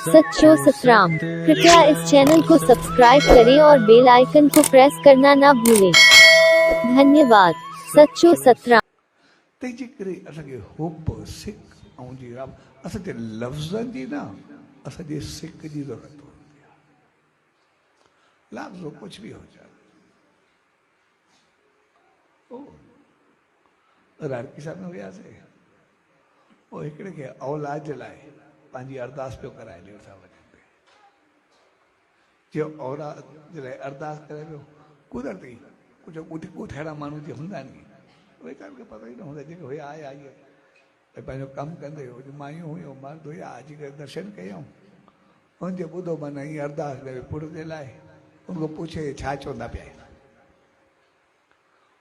सच्चो सतराम। कृपया इस चैनल को सब्सक्राइब करें और बेल आइकन को प्रेस करना ना भूलें। धन्यवाद। सच्चो सतराम। तंहिंजे करे असांखे हुब सिक ऐं जी असांजे लफ़्ज़नि जी न असांजे सिक जी ज़रूरत हूंदी आहे। लफ़्ज़ कुझु बि हुजे राड़की साहिब में वियासीं पोइ हिकिड़े खे औलाद जे लाइ पंहिंजी अरदास पियो कराए ॾियो था वञनि जो औलाद जे लाइ अरदास करे पियो कुदरती कुझु ॿुढ अहिड़ा माण्हू जीअं हूंदा नी उहे कंहिंखे पतो ई न हूंदा जेके हुया आया इहे भई पंहिंजो कमु कंदे हुयो मायूं हुयूं मर्द हुया अची करे दर्शन कयूं हुनजे ॿुधो माना हीअं अरदास करे पुट जे लाइ उनखां पुछे छा चवंदा पिया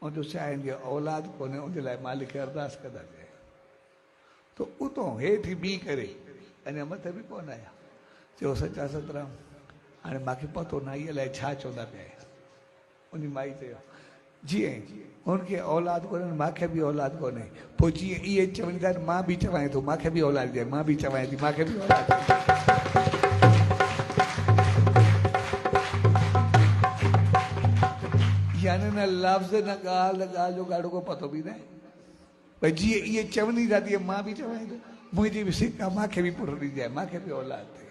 ऐं जो छा आहिनि औलाद कोन्हे उनजे लाइ मालिक खे अरदास कंदा पिया तो उतो हेठि बीह करे अञा मथे बि कोन आया चयो सचा सतराम हाणे मूंखे पतो न इहे अलाए छा चवंदा पिया उन माई चयो जीअं हुनखे औलाद कोन्हे मूंखे बि औलाद कोन्हे पोइ जीअं इहे चवनि था मां बि चवां थो मूंखे बि औलाद ॾिए मां बि चवां थी मूंखे बि औलाद यानी न लफ़्ज़ न ॻाल्हि जो ॻाढ़ो को पतो बि न भई जीअं इहे चवनि था तीअं मां बि चवां थो मुंहिंजी बि सिक आहे मूंखे बि पुट ॾिजाए मूंखे बि औलाद थिए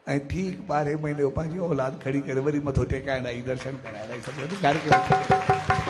ऐं ठीक 12 महीने पंहिंजी औलाद खड़ी करे वरी मथो टेकाइण आई दर्शन कराइण आई सभु घर खे